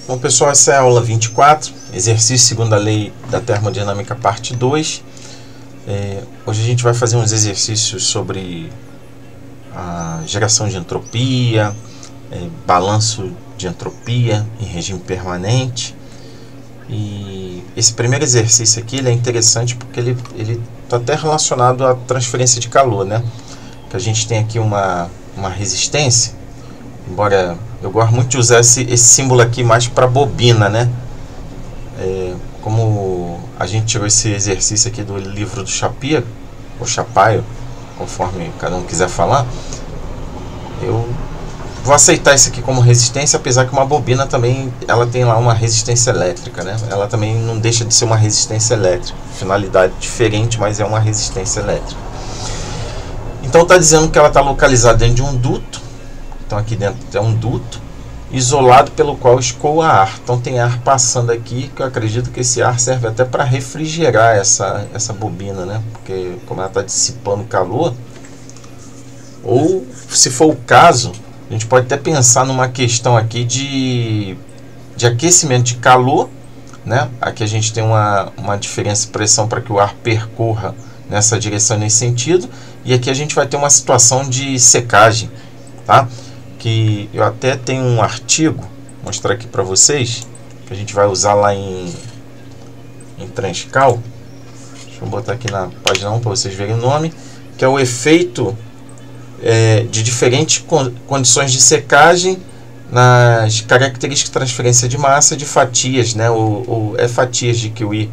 Bom, pessoal, essa é a aula 24, exercício segundo a lei da termodinâmica, parte 2. Hoje a gente vai fazer uns exercícios sobre a geração de entropia, balanço de entropia em regime permanente. E esse primeiro exercício aqui ele é interessante porque ele está até relacionado à transferência de calor, né? Que a gente tem aqui uma resistência, embora eu gosto muito de usar esse símbolo aqui mais para bobina, né? Como a gente tirou esse exercício aqui do livro do Shapiro, ou Chapaio, conforme cada um quiser falar, eu vou aceitar isso aqui como resistência, apesar que uma bobina também ela tem lá uma resistência elétrica, né? Ela também não deixa de ser uma resistência elétrica, finalidade diferente, mas é uma resistência elétrica. Então está dizendo que ela está localizada dentro de um duto. Então aqui dentro é um duto isolado pelo qual escoa ar. Então tem ar passando aqui, que eu acredito que esse ar serve até para refrigerar essa bobina, né? Porque como ela está dissipando calor, ou se for o caso, a gente pode até pensar numa questão aqui de aquecimento de calor, né? Aqui a gente tem uma diferença de pressão para que o ar percorra nessa direção, nesse sentido. E aqui a gente vai ter uma situação de secagem, tá? Que eu até tenho um artigo, vou mostrar aqui para vocês, que a gente vai usar lá em Transcal. Deixa eu botar aqui na página 1 para vocês verem o nome, que é o efeito de diferentes condições de secagem nas características de transferência de massa de fatias, né? Fatias de QI.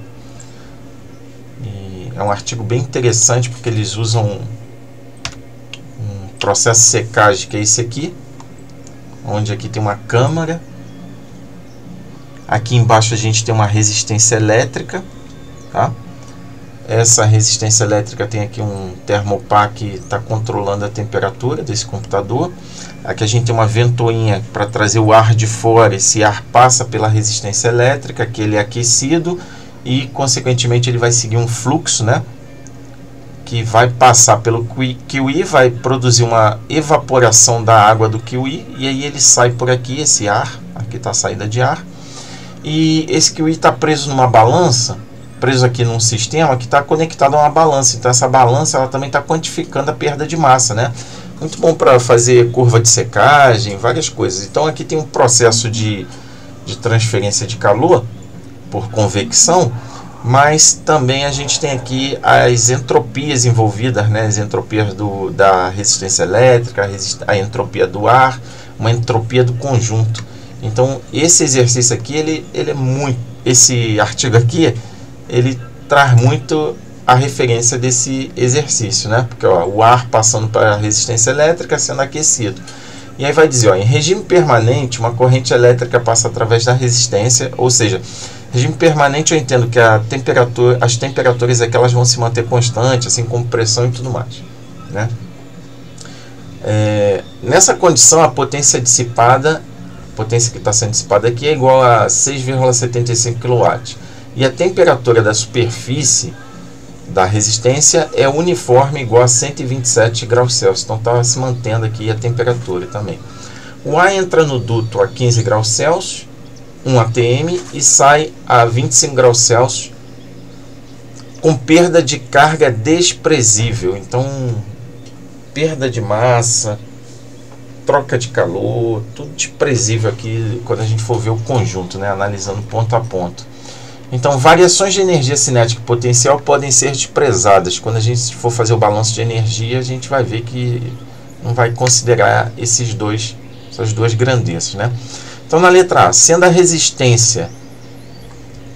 E é um artigo bem interessante porque eles usam um processo de secagem que é esse aqui, onde aqui tem uma câmara, aqui embaixo a gente tem uma resistência elétrica, tá? Essa resistência elétrica tem aqui um termopar que está controlando a temperatura desse computador. Aqui a gente tem uma ventoinha para trazer o ar de fora. Esse ar passa pela resistência elétrica, que ele é aquecido e consequentemente ele vai seguir um fluxo, né? Que vai passar pelo QI, vai produzir uma evaporação da água do QI, e aí ele sai por aqui, esse ar, aqui está a saída de ar, e esse QI está preso numa balança, preso aqui num sistema que está conectado a uma balança. Então essa balança ela também está quantificando a perda de massa, né? Muito bom para fazer curva de secagem, várias coisas. Então aqui tem um processo de transferência de calor por convecção, mas também a gente tem aqui as entropias envolvidas, né? As entropias da resistência elétrica, a entropia do ar, uma entropia do conjunto. Então esse exercício aqui, ele é muito, esse artigo aqui, ele traz muito a referência desse exercício, né? Porque ó, o ar passando para a resistência elétrica sendo aquecido. E aí vai dizer, ó, em regime permanente, uma corrente elétrica passa através da resistência, ou seja, regime permanente eu entendo que as temperaturas é que elas vão se manter constantes, assim como pressão e tudo mais, né? Nessa condição, a potência dissipada, a potência que está sendo dissipada aqui é igual a 6,75 kW. E a temperatura da superfície da resistência é uniforme, igual a 127 graus Celsius. Então está se mantendo aqui a temperatura também. O ar entra no duto a 15 graus Celsius, 1 atm, e sai a 25 graus Celsius com perda de carga desprezível. Então, perda de massa, troca de calor, tudo desprezível aqui quando a gente for ver o conjunto, né? Analisando ponto a ponto. Então, variações de energia cinética e potencial podem ser desprezadas. Quando a gente for fazer o balanço de energia, a gente vai ver que não vai considerar essas duas grandezas, né? Então, na letra A, sendo a resistência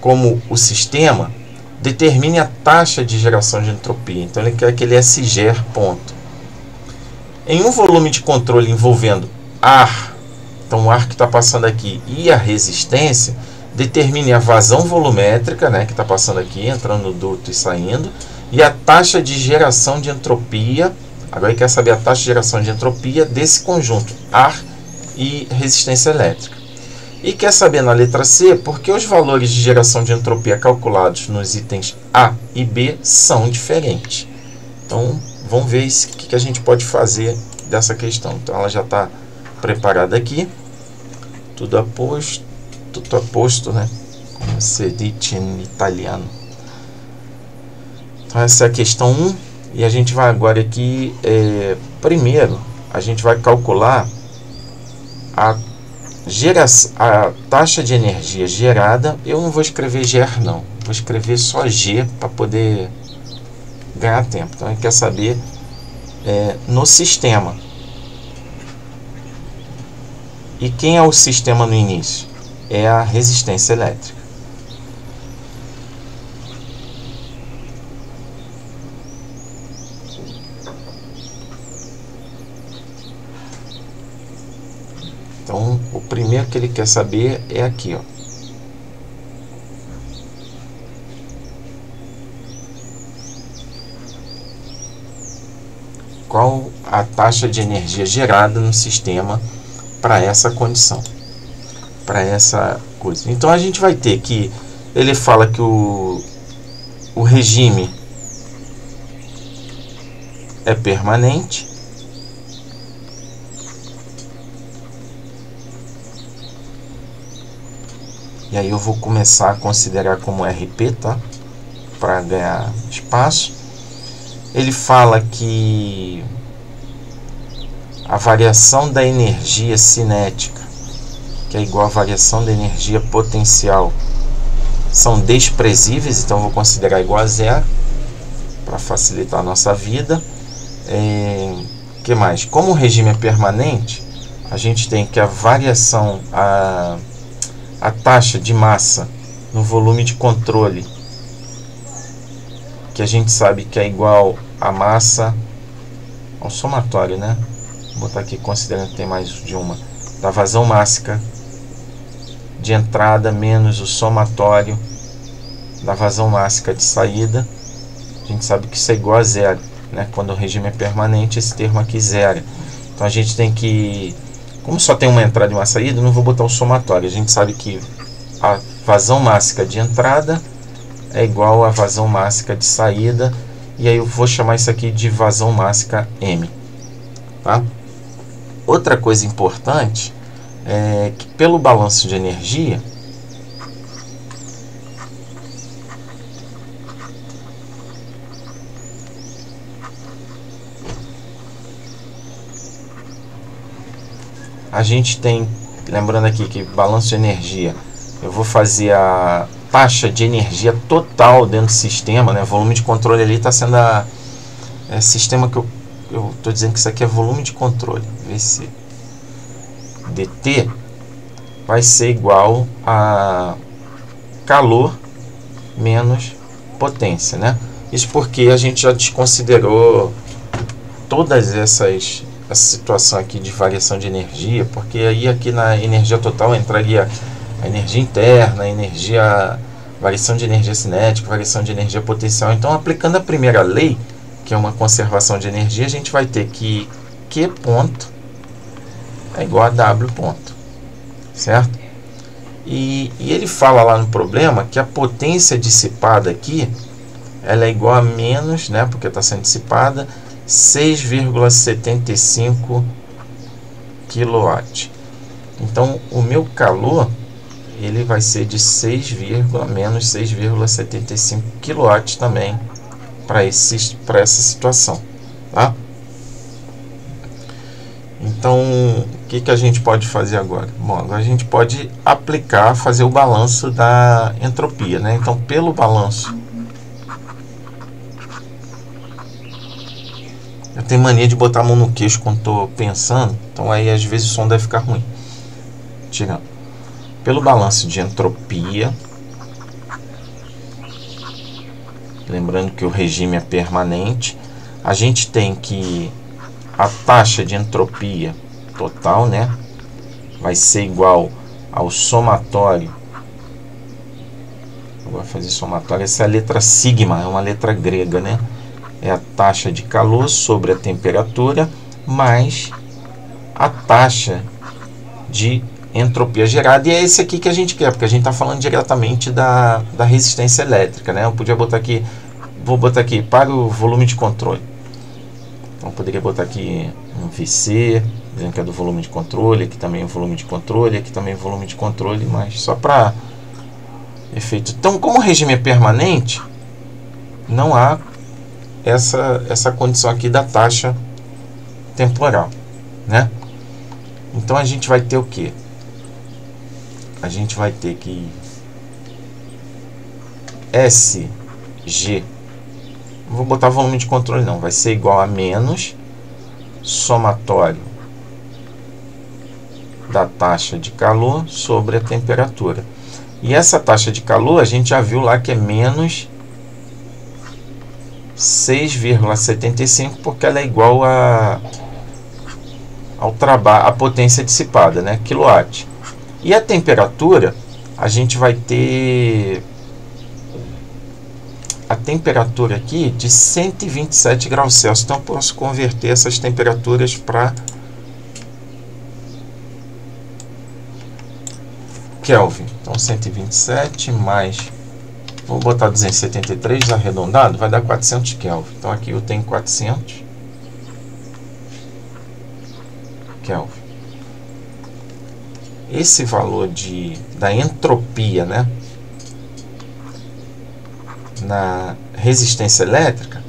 como o sistema, determine a taxa de geração de entropia. Então, ele quer aquele SGER ponto. Em um volume de controle envolvendo ar, então o ar que está passando aqui e a resistência, determine a vazão volumétrica, né, que está passando aqui, entrando no duto e saindo, e a taxa de geração de entropia. Agora ele quer saber a taxa de geração de entropia desse conjunto, ar e resistência elétrica. E quer saber na letra C, porque os valores de geração de entropia calculados nos itens A e B são diferentes. Então, vamos ver o que a gente pode fazer dessa questão. Então, ela já está preparada aqui, tudo a posto. tutto a posto, né? Como se diz em italiano. Então essa é a questão 1. E a gente vai agora aqui, primeiro, a gente vai calcular a taxa de energia gerada. Eu não vou escrever GER não, vou escrever só G para poder ganhar tempo. Então a gente quer saber no sistema. E quem é o sistema no início? É a resistência elétrica. Então, o primeiro que ele quer saber é aqui, ó. Qual a taxa de energia gerada no sistema para essa condição, para essa coisa. Então a gente vai ter que, ele fala que o regime é permanente, e aí eu vou começar a considerar como RP, tá? Para ganhar espaço. Ele fala que a variação da energia cinética, que é igual à variação da energia potencial, são desprezíveis, então eu vou considerar igual a zero, para facilitar a nossa vida. Que mais? Como o regime é permanente, a gente tem que a variação, a taxa de massa no volume de controle, que a gente sabe que é igual a massa ao somatório, né? Vou botar aqui considerando que tem mais de uma, da vazão máxima de entrada menos o somatório da vazão máxima de saída. A gente sabe que isso é igual a zero, né? Quando o regime é permanente, esse termo aqui zero. Então a gente tem que, como só tem uma entrada e uma saída, não vou botar o somatório. A gente sabe que a vazão máxima de entrada é igual a vazão máxima de saída, e aí eu vou chamar isso aqui de vazão máxima M, tá? Outra coisa importante é que pelo balanço de energia, a gente tem, lembrando aqui que balanço de energia, eu vou fazer a taxa de energia total dentro do sistema, né? Volume de controle ali está sendo sistema que eu estou dizendo que isso aqui é volume de controle. Vc dt vai ser igual a calor menos potência, né? Isso porque a gente já desconsiderou todas essa situação aqui de variação de energia, porque aí aqui na energia total entraria a energia interna, variação de energia cinética, variação de energia potencial. Então, aplicando a primeira lei, que é uma conservação de energia, a gente vai ter que Q ponto é igual a W ponto, certo? E ele fala lá no problema que a potência dissipada aqui, ela é igual a menos, né, porque está sendo dissipada, 6,75 kW. Então, o meu calor, ele vai ser de menos 6,75 kW também para essa situação, tá? Então, o que a gente pode fazer agora? Bom, agora a gente pode fazer o balanço da entropia, né? Então, pelo balanço, eu tenho mania de botar a mão no queixo quando estou pensando, então aí às vezes o som deve ficar ruim. Tirando. Pelo balanço de entropia, lembrando que o regime é permanente, a gente tem que a taxa de entropia total, né, vai ser igual ao somatório. Eu vou fazer somatório, essa é a letra sigma, é uma letra grega, né? É a taxa de calor sobre a temperatura mais a taxa de entropia gerada, e é esse aqui que a gente quer, porque a gente está falando diretamente da resistência elétrica, né? Eu podia botar aqui, vou botar aqui para o volume de controle, então eu poderia botar aqui um Vc dizendo que é do volume de controle, aqui também é volume de controle, aqui também é volume de controle, mas só para efeito. Então, como o regime é permanente, não há essa condição aqui da taxa temporal, né? Então a gente vai ter o que? A gente vai ter que SG, não vou botar volume de controle não, vai ser igual a menos somatório da taxa de calor sobre a temperatura. E essa taxa de calor a gente já viu lá que é menos 6,75, porque ela é igual ao trabalho, a potência dissipada, né, quilowatt. E a temperatura, a gente vai ter a temperatura aqui de 127 graus Celsius. Então eu posso converter essas temperaturas para Kelvin. Então 127 mais, vou botar 273 arredondado, vai dar 400 Kelvin. Então aqui eu tenho 400 Kelvin. Esse valor da entropia, né, na resistência elétrica,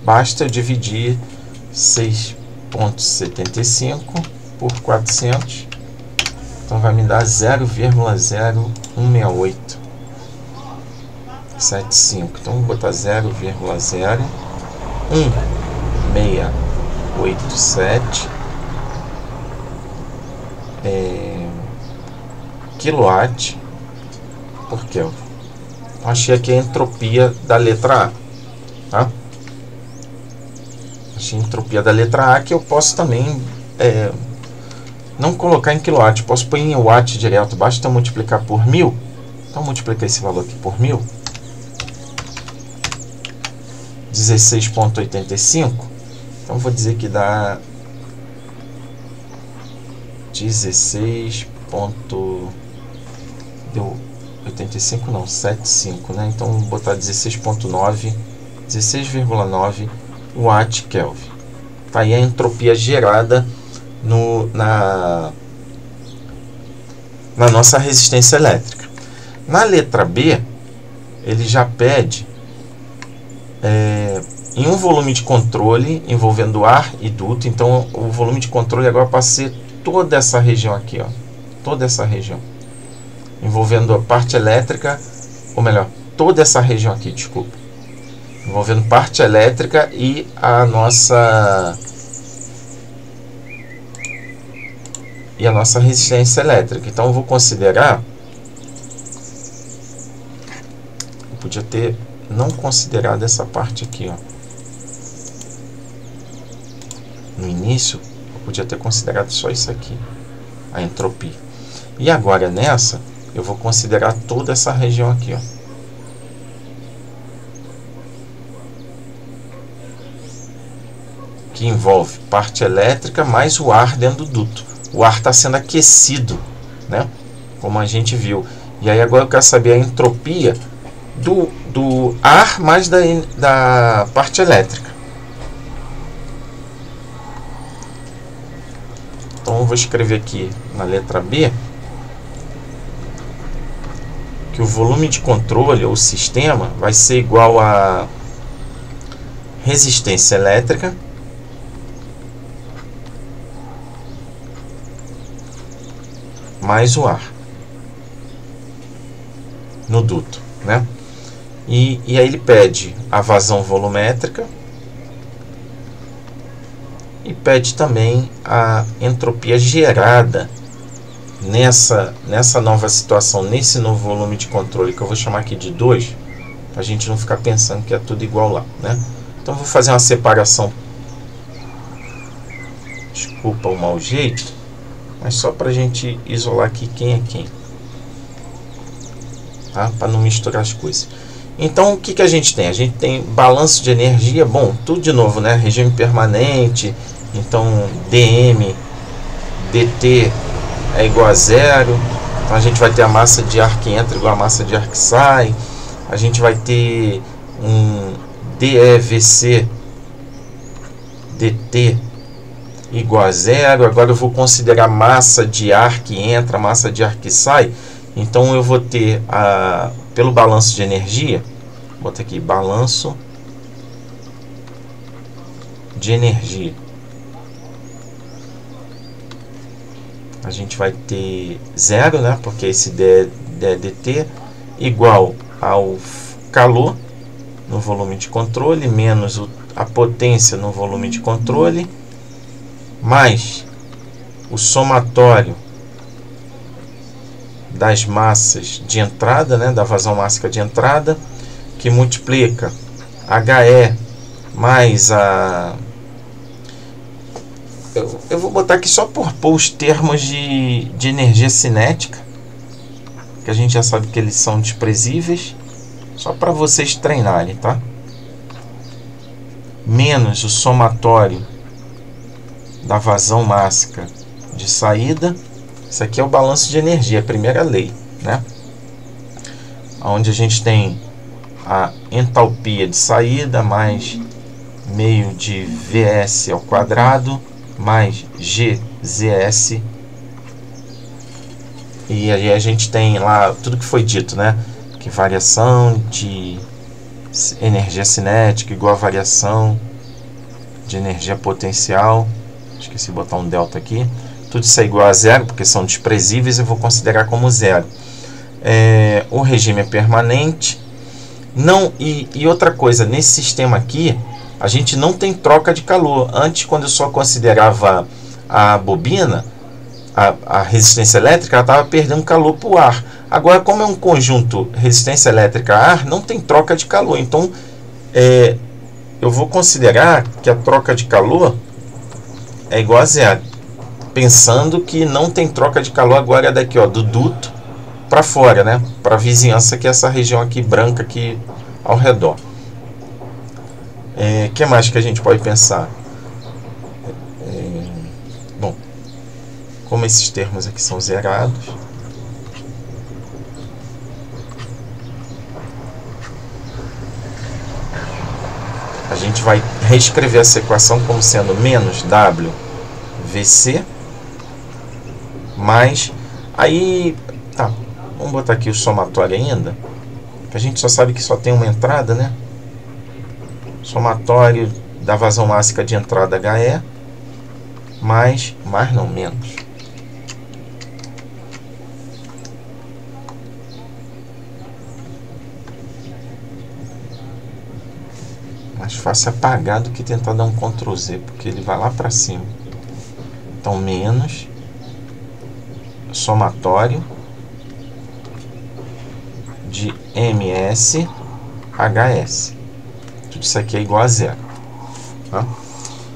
basta eu dividir 6,75 por 400, então vai me dar 0,016875. Então vou botar 0,01687 quilowatt por Kelvin. Achei aqui a entropia da letra A, tá? Achei a entropia da letra A, que eu posso também não colocar em quilowatt, posso pôr em watt direto, basta multiplicar por 1000. Então multiplicar esse valor aqui por 1000, 16,85. Então vou dizer que dá 16. Deu 85 não, 75, né? Então vou botar 16,9, 16,9 watt Kelvin. Tá aí a entropia gerada na nossa resistência elétrica. Na letra B, ele já pede em um volume de controle envolvendo ar e duto. Então o volume de controle agora passa a ser toda essa região aqui, ó, toda essa região, envolvendo a parte elétrica, ou melhor, toda essa região aqui, desculpa, envolvendo parte elétrica e a nossa resistência elétrica. Então eu vou considerar, eu podia ter não considerado essa parte aqui, ó, no início eu podia ter considerado só isso aqui, a entropia. E agora nessa eu vou considerar toda essa região aqui, ó, que envolve parte elétrica mais o ar dentro do duto. O ar está sendo aquecido, né, como a gente viu. E aí agora eu quero saber a entropia do ar mais da parte elétrica. Então eu vou escrever aqui na letra B que o volume de controle ou sistema vai ser igual a resistência elétrica mais o ar no duto, né? E aí ele pede a vazão volumétrica e pede também a entropia gerada nessa nova situação, nesse novo volume de controle, que eu vou chamar aqui de 2, para a gente não ficar pensando que é tudo igual lá, né? Então vou fazer uma separação, desculpa o mau jeito, mas só para a gente isolar aqui quem é quem, tá? Para não misturar as coisas. Então o que a gente tem? A gente tem balanço de energia, bom, tudo de novo, né? Regime permanente, então dm dt é igual a zero. Então a gente vai ter a massa de ar que entra igual a massa de ar que sai. A gente vai ter um DEVC dt igual a zero. Agora eu vou considerar massa de ar que entra, massa de ar que sai. Então eu vou ter, pelo balanço de energia, vou botar aqui, balanço de energia. A gente vai ter zero, né? Porque esse dt igual ao calor no volume de controle, menos a potência no volume de controle, mais o somatório das massas de entrada, né? Da vazão mássica de entrada, que multiplica HE mais a... Eu vou botar aqui só por pôr os termos de energia cinética, que a gente já sabe que eles são desprezíveis, só para vocês treinarem, tá? Menos o somatório da vazão mássica de saída. Isso aqui é o balanço de energia, a primeira lei, né? Onde a gente tem a entalpia de saída mais meio de Vs ao quadrado mais GZS, e aí a gente tem lá tudo que foi dito, né? Que variação de energia cinética igual a variação de energia potencial. Esqueci de botar um delta aqui. Tudo isso é igual a zero, porque são desprezíveis, eu vou considerar como zero. O regime é permanente. Não, e outra coisa, nesse sistema aqui, a gente não tem troca de calor. Antes, quando eu só considerava a bobina, a resistência elétrica, ela estava perdendo calor para o ar. Agora, como é um conjunto resistência elétrica a ar, não tem troca de calor. Então, eu vou considerar que a troca de calor é igual a zero. Pensando que não tem troca de calor agora daqui, ó, do duto para fora, né? Para a vizinhança, que é essa região aqui branca aqui ao redor. Que mais que a gente pode pensar? Bom, como esses termos aqui são zerados, a gente vai reescrever essa equação como sendo menos WVC mais, aí, tá, vamos botar aqui o somatório ainda, que a gente só sabe que só tem uma entrada, né? Somatório da vazão mássica de entrada HE mais não, menos. Mais fácil apagar do que tentar dar um Ctrl Z, porque ele vai lá para cima. Então, menos somatório de MS HS. Tudo isso aqui é igual a zero, tá?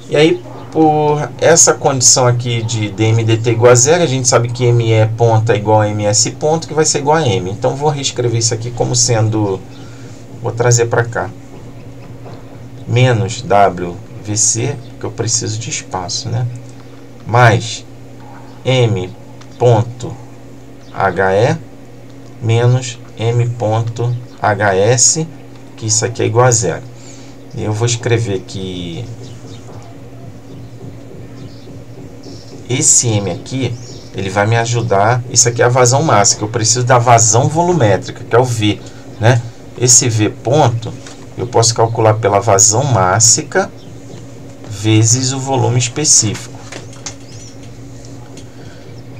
E aí, por essa condição aqui de dMdt igual a zero, a gente sabe que ME ponta é igual a MS ponto, que vai ser igual a M. Então, vou reescrever isso aqui como sendo... Vou trazer para cá. Menos WVC, que eu preciso de espaço, né? Mais M ponto HE menos M ponto HS, que isso aqui é igual a zero. E eu vou escrever que esse M aqui, ele vai me ajudar. Isso aqui é a vazão mássica, eu preciso da vazão volumétrica, que é o V, né? Esse V ponto eu posso calcular pela vazão mássica vezes o volume específico.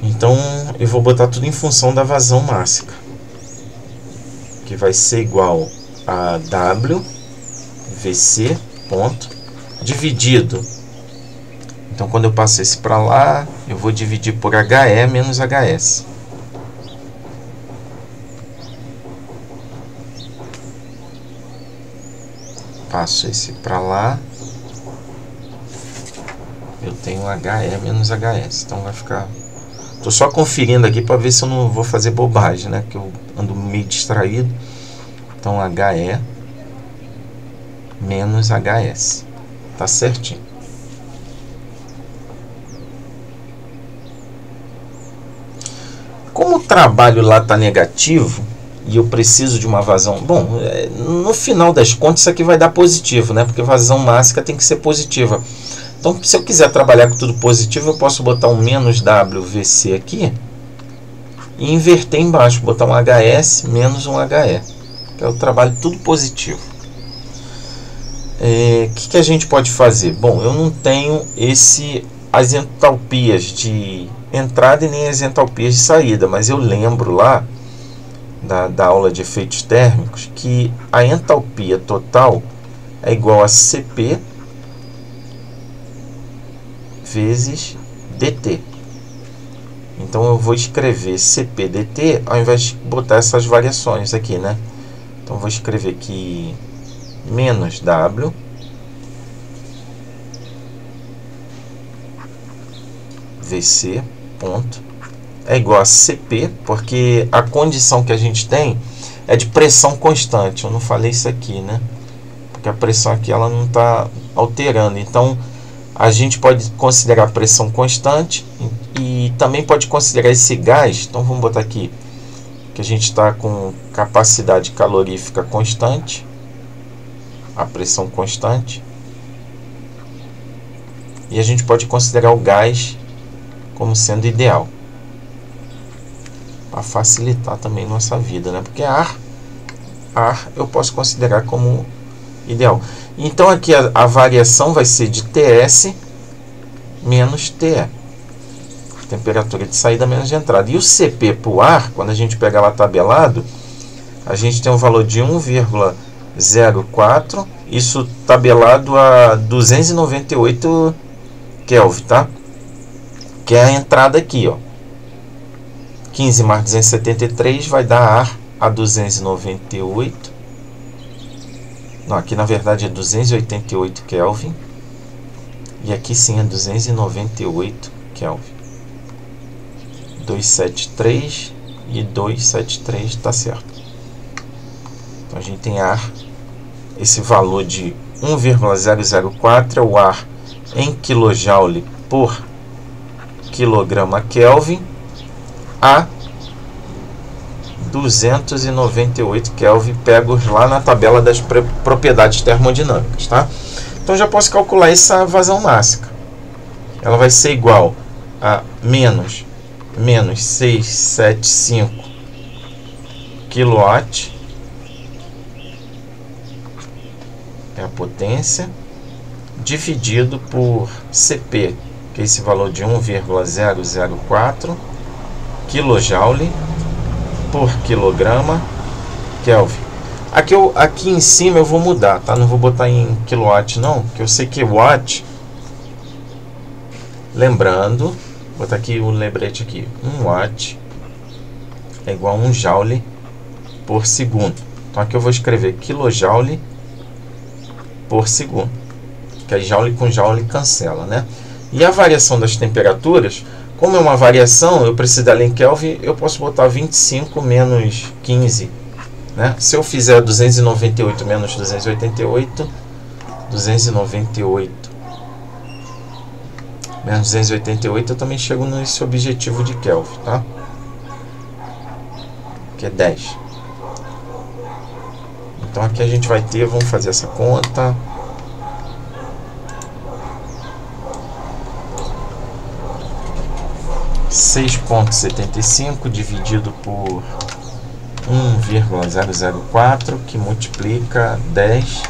Então eu vou botar tudo em função da vazão mássica, que vai ser igual a WVC ponto dividido. Então, quando eu passo esse para lá, eu vou dividir por HE menos HS. Passo esse para lá, eu tenho HE menos HS. Então, vai ficar... Estou só conferindo aqui para ver se eu não vou fazer bobagem, né? Porque eu ando meio distraído. Então, HE menos HS. Tá certinho. Como o trabalho lá está negativo e eu preciso de uma vazão... Bom, no final das contas isso aqui vai dar positivo, né? Porque vazão mássica tem que ser positiva. Então, se eu quiser trabalhar com tudo positivo, eu posso botar um menos WVC aqui e inverter embaixo, botar um HS menos um HE, que é o trabalho tudo positivo. Que a gente pode fazer? Bom, eu não tenho as entalpias de entrada e nem as entalpias de saída, mas eu lembro lá da aula de efeitos térmicos que a entalpia total é igual a CP vezes dt. Então eu vou escrever CP dt ao invés de botar essas variações aqui, né? Então eu vou escrever aqui menos W VC ponto é igual a CP, porque a condição que a gente tem é de pressão constante. Eu não falei isso aqui, né? Porque a pressão aqui ela não está alterando. Então a gente pode considerar a pressão constante e também pode considerar esse gás. Então vamos botar aqui que a gente está com capacidade calorífica constante, a pressão constante, e a gente pode considerar o gás como sendo ideal, para facilitar também nossa vida, né? Porque ar eu posso considerar como ideal. Então aqui a variação vai ser de TS menos TE, temperatura de saída menos de entrada. E o CP para o ar, quando a gente pega lá tabelado, a gente tem um valor de 1,04, isso tabelado a 298 Kelvin, tá? Que é a entrada aqui, ó. 15 mais 273 vai dar ar a 298. Não, aqui na verdade é 288 Kelvin. E aqui sim é 298 Kelvin. 273 e 273 está certo. Então a gente tem ar, esse valor de 1,004 é o ar em kJ por quilograma Kelvin a 298 Kelvin, pegos lá na tabela das propriedades termodinâmicas, tá? Então já posso calcular essa vazão mássica. Ela vai ser igual a menos 675 kW, é a potência, dividido por CP, que é esse valor de 1,004 kJ por quilograma Kelvin. Aqui em cima eu vou mudar, tá? Não vou botar em quilowatt não, porque eu sei que watt, lembrando, vou botar aqui o lembrete aqui, 1 watt é igual a 1 joule por segundo. Então aqui eu vou escrever kilojoule por segundo, que aí joule com joule cancela, né? E a variação das temperaturas, como é uma variação, eu preciso dela em Kelvin, eu posso botar 25 menos 15, né? Se eu fizer 298 menos 288, 298 menos 288, eu também chego nesse objetivo de Kelvin, tá? Que é 10. Então aqui a gente vai ter, vamos fazer essa conta. (6,75) dividido por 1,004, que multiplica 10.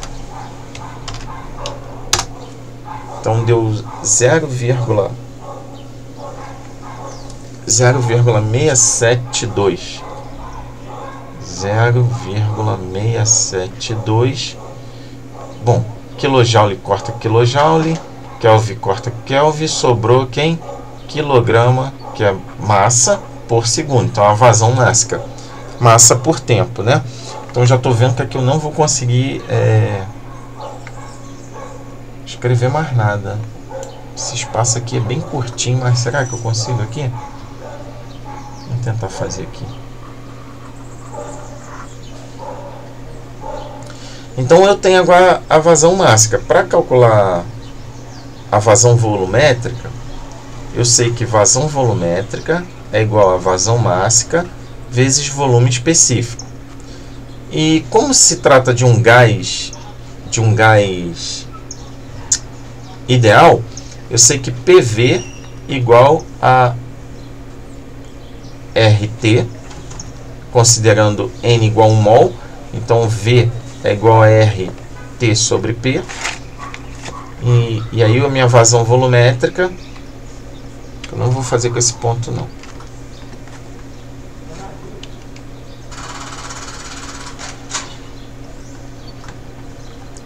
Então deu 0,672. 0,672. Bom, kilojoule corta kilojoule, Kelvin corta Kelvin, sobrou quem? Quilograma, que é massa por segundo. Então a vazão mássica, massa por tempo, né? Então já estou vendo que aqui eu não vou conseguir escrever mais nada. Esse espaço aqui é bem curtinho, mas será que eu consigo aqui? Vou tentar fazer aqui. Então eu tenho agora a vazão mássica. Para calcular a vazão volumétrica, eu sei que vazão volumétrica é igual a vazão mássica vezes volume específico. E como se trata de um gás ideal, eu sei que PV igual a RT, considerando N igual a 1 mol, então V é igual a RT sobre P, e aí a minha vazão volumétrica, eu não vou fazer com esse ponto não.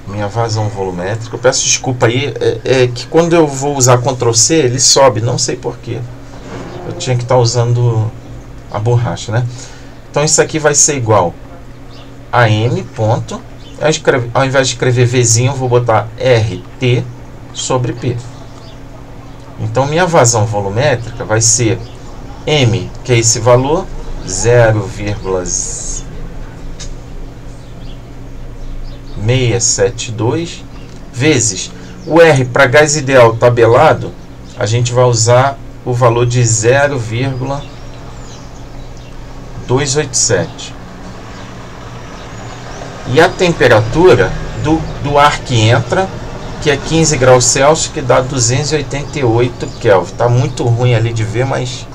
Minha vazão volumétrica, eu peço desculpa aí, é que quando eu vou usar Ctrl C, ele sobe, não sei porquê. Eu tinha que estar usando a borracha, né? Então isso aqui vai ser igual a M ponto, ao invés de escrever Vzinho, eu vou botar RT sobre P. Então minha vazão volumétrica vai ser M, que é esse valor, 0,672, vezes o R para gás ideal tabelado, a gente vai usar o valor de 0,287. E a temperatura do ar que entra, que é 15 graus Celsius, que dá 288 Kelvin. Está muito ruim ali de ver, mas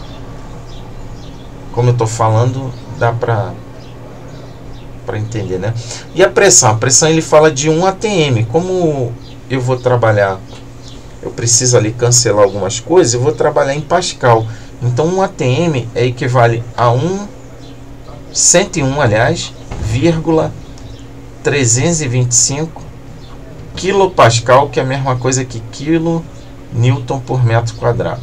como eu estou falando, dá para entender, né? E a pressão? A pressão ele fala de 1 atm. Como eu vou trabalhar, eu preciso ali cancelar algumas coisas, eu vou trabalhar em Pascal. Então 1 atm equivale a 101, aliás, 325 quilopascal, que é a mesma coisa que quilo newton por metro quadrado.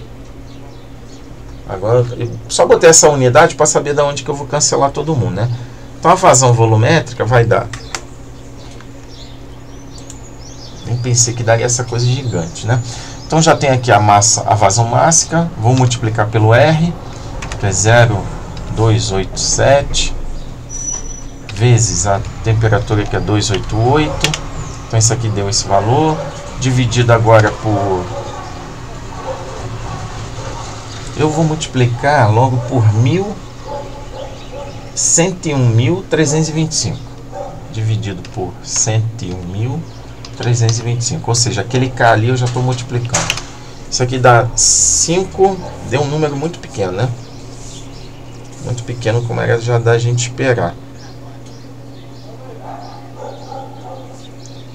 Agora, eu só botei essa unidade para saber de onde que eu vou cancelar todo mundo, né? Então a vazão volumétrica vai dar... Nem pensei que daria essa coisa gigante, né? Então já tem aqui a massa, a vazão mássica, vou multiplicar pelo R, que é 0,287, vezes a temperatura, que é 288. Então isso aqui deu esse valor, dividido agora por... Eu vou multiplicar logo por 101.325, dividido por 101.325, ou seja, aquele K ali eu já estou multiplicando. Isso aqui dá 5, deu um número muito pequeno, né? Muito pequeno, como era já da gente esperar.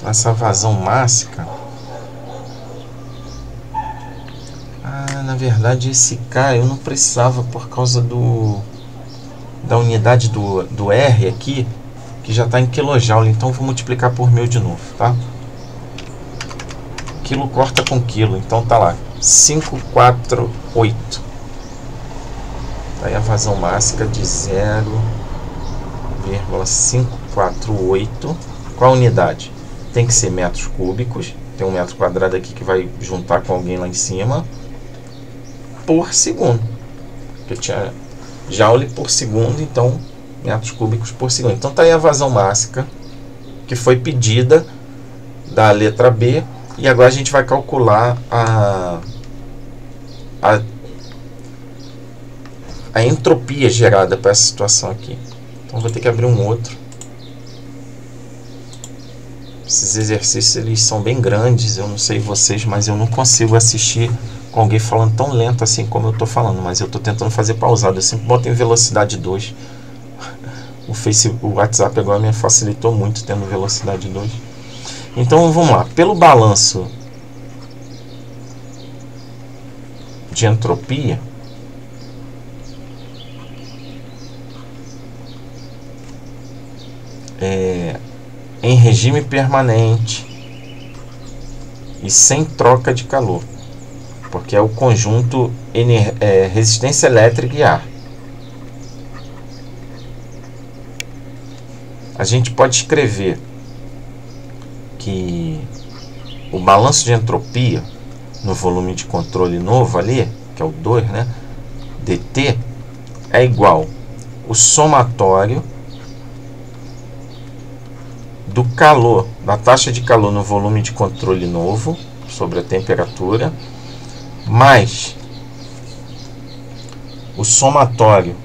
Essa vazão mássica, na verdade esse K eu não precisava por causa da unidade do R aqui, que já está em kJ, então vou multiplicar por 1000 de novo, tá? Quilo corta com quilo, então tá lá, 548. Tá aí a vazão mássica de 0,548. Qual a unidade? Tem que ser metros cúbicos. Tem um metro quadrado aqui que vai juntar com alguém lá em cima. Por segundo. Porque tinha joule por segundo, então metros cúbicos por segundo. Então tá aí a vazão mássica que foi pedida da letra B. E agora a gente vai calcular a entropia gerada para essa situação aqui. Então vou ter que abrir um outro. Esses exercícios eles são bem grandes, eu não sei vocês, mas eu não consigo assistir com alguém falando tão lento assim como eu estou falando, mas eu estou tentando fazer pausado, eu sempre boto em velocidade 2. O WhatsApp agora me facilitou muito tendo velocidade 2. Então vamos lá, pelo balanço de entropia, em regime permanente e sem troca de calor, porque é o conjunto resistência elétrica e ar. A gente pode escrever que o balanço de entropia no volume de controle novo ali, que é o 2, né, dt, é igual o somatório do calor, da taxa de calor no volume de controle novo sobre a temperatura, mais o somatório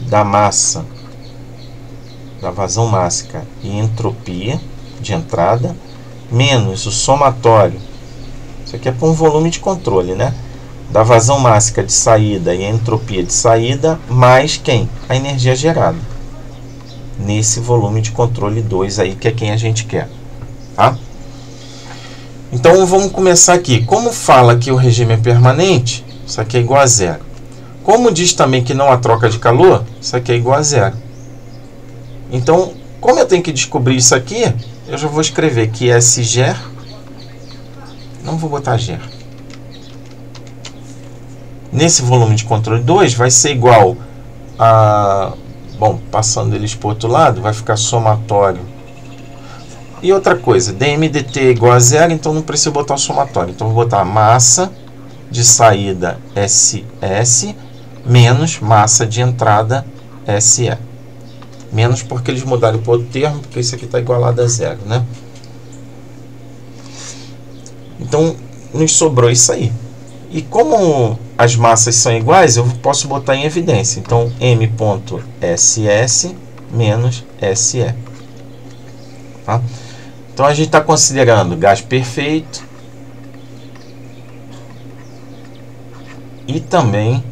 da massa, da vazão mássica e entropia de entrada, menos o somatório, isso aqui é para um volume de controle, né? Da vazão máxima de saída e a entropia de saída, mais quem? A energia gerada. Nesse volume de controle 2 aí, que é quem a gente quer. Tá? Então vamos começar aqui. Como fala que o regime é permanente, isso aqui é igual a zero. Como diz também que não há troca de calor, isso aqui é igual a zero. Então, como eu tenho que descobrir isso aqui, eu já vou escrever que SG, não vou botar GER, nesse volume de controle 2 vai ser igual a... Bom, passando eles para o outro lado, vai ficar somatório. E outra coisa, dmdt é igual a zero, então não preciso botar o somatório. Então vou botar massa de saída SS menos massa de entrada SE. Menos porque eles mudaram para outro termo, porque isso aqui está igualado a zero, né? Então, nos sobrou isso aí. E como as massas são iguais, eu posso botar em evidência. Então, m.ss menos SE. Tá? Então, a gente está considerando gás perfeito e também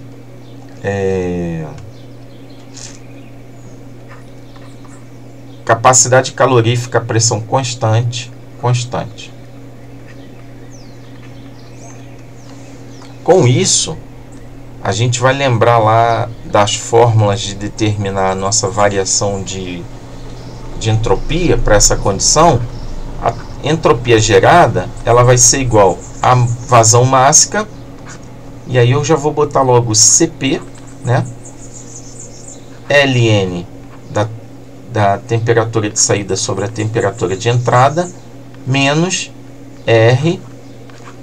capacidade calorífica a pressão constante. Com isso, a gente vai lembrar lá das fórmulas de determinar a nossa variação de entropia para essa condição. A entropia gerada ela vai ser igual à vazão máxima, e aí eu já vou botar logo CP, né? Ln da temperatura de saída sobre a temperatura de entrada, menos R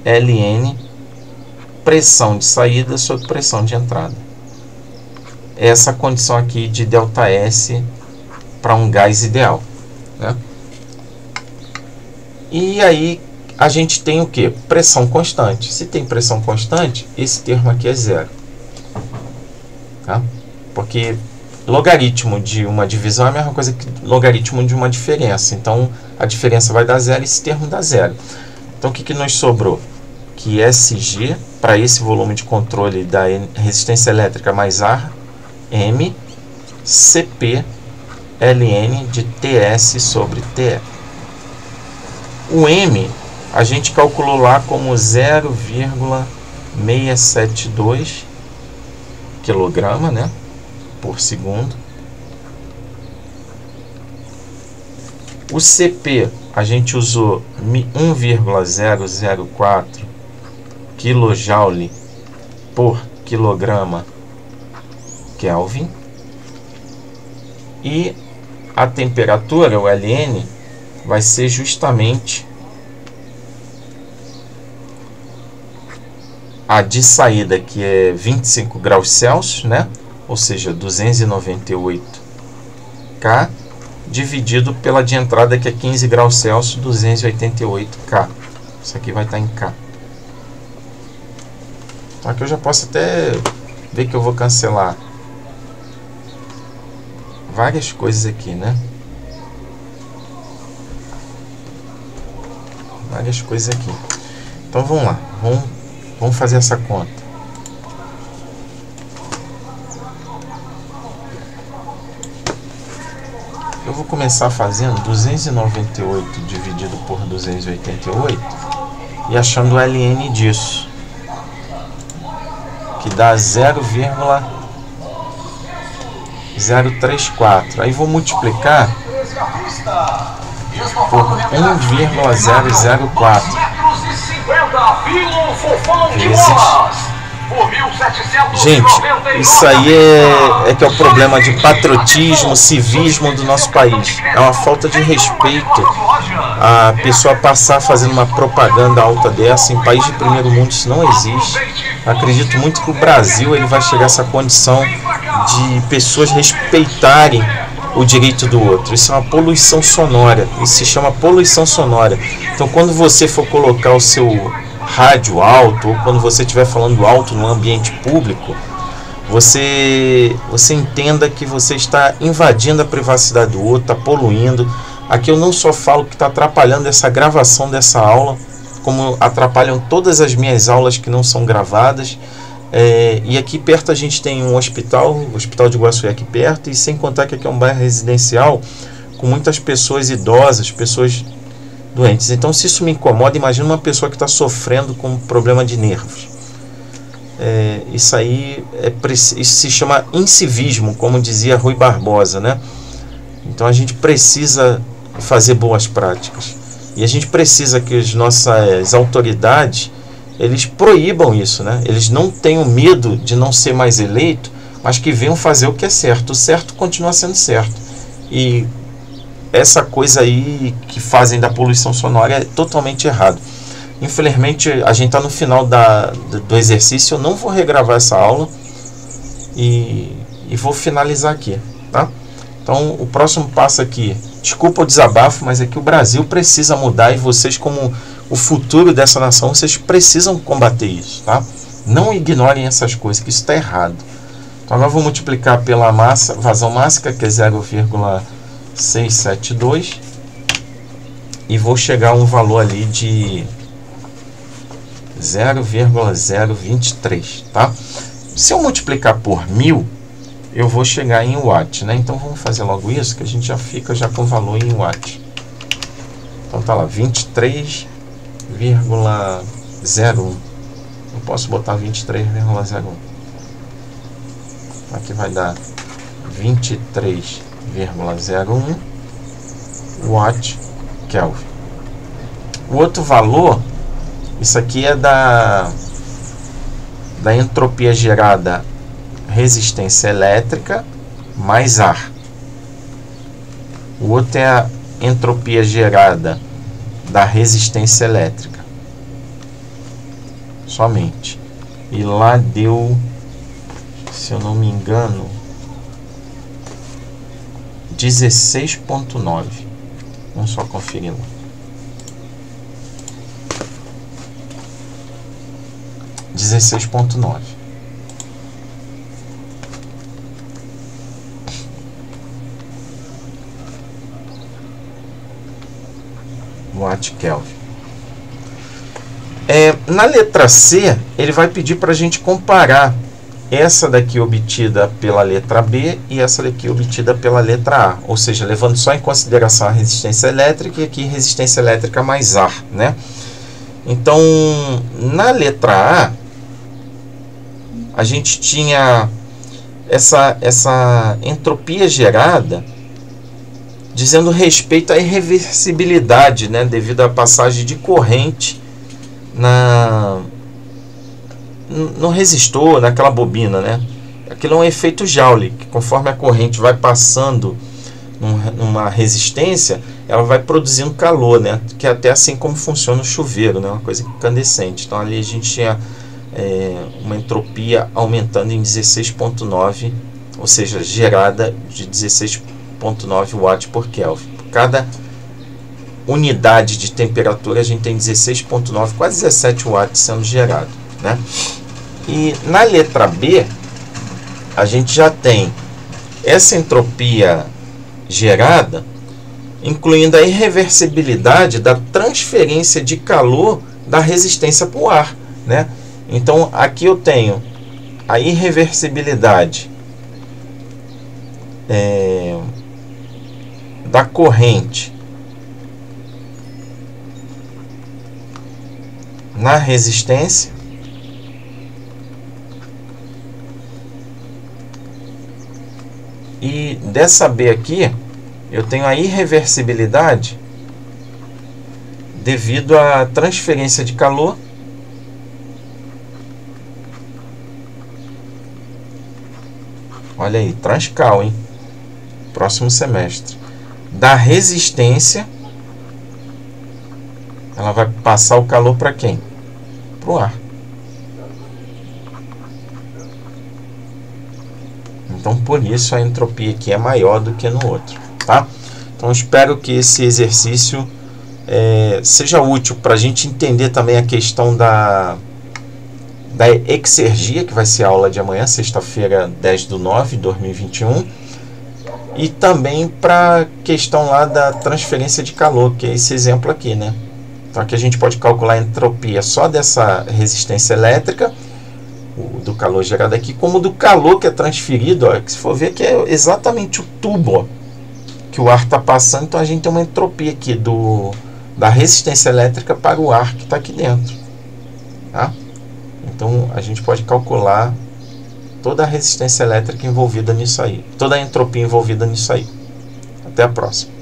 Ln pressão de saída sobre pressão de entrada. Essa condição aqui de ΔS para um gás ideal, né? E aí a gente tem o que? Pressão constante. Se tem pressão constante, esse termo aqui é zero, tá? Porque logaritmo de uma divisão é a mesma coisa que logaritmo de uma diferença. Então a diferença vai dar zero e esse termo dá zero. Então o que nos sobrou? Que SG, para esse volume de controle da resistência elétrica mais ar, M, CP, Ln de TS sobre TE. O M a gente calculou lá como 0,672 kg, né, por segundo. O CP a gente usou 1,004 kJ por quilograma Kelvin. E a temperatura, o Ln, vai ser justamente a de saída, que é 25 graus Celsius, né? Ou seja, 298 K, dividido pela de entrada, que é 15 graus Celsius, 288 K. Isso aqui vai estar em K. Então aqui eu já posso até ver que eu vou cancelar várias coisas aqui, né? Várias coisas aqui. Então vamos lá, vamos fazer essa conta. Eu vou começar fazendo 298 dividido por 288 e achando o Ln disso, que dá 0,034. Aí vou multiplicar por 1,004 vezes. Gente, isso aí é que é o problema de patriotismo, civismo do nosso país. É uma falta de respeito a pessoa passar fazendo uma propaganda alta dessa. Em país de primeiro mundo isso não existe. Acredito muito que o Brasil ele vai chegar a essa condição de pessoas respeitarem o direito do outro. Isso é uma poluição sonora. Isso se chama poluição sonora. Então, quando você for colocar o seu rádio alto, ou quando você estiver falando alto no ambiente público, você entenda que você está invadindo a privacidade do outro, está poluindo, Aqui eu não só falo que está atrapalhando essa gravação dessa aula, como atrapalham todas as minhas aulas que não são gravadas. E aqui perto a gente tem um hospital, o Hospital de Iguaçu é aqui perto, e sem contar que aqui é um bairro residencial com muitas pessoas idosas, pessoas doentes. Então, se isso me incomoda, imagina uma pessoa que está sofrendo com problema de nervos. Isso aí isso se chama incivismo, como dizia Rui Barbosa, né? Então a gente precisa fazer boas práticas, e a gente precisa que as nossas autoridades eles proíbam isso, né? Eles não tenham medo de não ser mais eleito, mas que venham fazer o que é certo. O certo continua sendo certo. E essa coisa aí que fazem da poluição sonora é totalmente errado. Infelizmente, a gente está no final do exercício. Eu não vou regravar essa aula e vou finalizar aqui, tá? Então, o próximo passo aqui, desculpa o desabafo, mas é que o Brasil precisa mudar, e vocês, como o futuro dessa nação, vocês precisam combater isso, tá? Não ignorem essas coisas, que isso está errado. Então, agora eu vou multiplicar pela massa, vazão máxima, que é 0,672, e vou chegar a um valor ali de 0,023, tá? Se eu multiplicar por 1000, eu vou chegar em watt, né? Então vamos fazer logo isso, que a gente já fica com o valor em watt. Então tá lá, 23,01. Eu posso botar 23,01. Aqui vai dar 23,01 watt Kelvin. O outro valor, isso aqui é da entropia gerada resistência elétrica mais ar. O outro é a entropia gerada da resistência elétrica somente. E lá deu, se eu não me engano, 16,9. Vamos só conferir lá. 16,9. Watt Kelvin. Na letra C, ele vai pedir para a gente comparar essa daqui obtida pela letra B e essa daqui obtida pela letra A, ou seja, levando só em consideração a resistência elétrica, e aqui resistência elétrica mais ar, né? Então, na letra A gente tinha essa entropia gerada dizendo respeito à irreversibilidade, né, devido à passagem de corrente no resistor, naquela bobina, né? Aquilo é um efeito Joule, que conforme a corrente vai passando numa resistência, ela vai produzindo calor, né? Que é até assim como funciona o chuveiro, né? Uma coisa incandescente. Então ali a gente tinha uma entropia aumentando em 16,9, ou seja, gerada de 16,9 watts por Kelvin. Por cada unidade de temperatura a gente tem 16,9, quase 17 watts sendo gerado, né? E na letra B a gente já tem essa entropia gerada, incluindo a irreversibilidade da transferência de calor da resistência para o ar, né? Então aqui eu tenho a irreversibilidade da corrente na resistência, e dessa B aqui eu tenho a irreversibilidade devido à transferência de calor olha aí, Transcal, hein? Próximo semestre. Da resistência, ela vai passar o calor para quem? Para o ar. Então, por isso a entropia aqui é maior do que no outro, tá? Então, espero que esse exercício seja útil para a gente entender também a questão da exergia, que vai ser a aula de amanhã, sexta-feira, 10/9/2021. e também para a questão lá da transferência de calor, que é esse exemplo aqui, né? Então aqui a gente pode calcular a entropia só dessa resistência elétrica, do calor gerado aqui, como do calor que é transferido, ó, que se for ver que é exatamente o tubo, ó, que o ar está passando. Então a gente tem uma entropia aqui da resistência elétrica para o ar que está aqui dentro, tá? Então a gente pode calcular toda a resistência elétrica envolvida nisso aí, toda a entropia envolvida nisso aí. Até a próxima.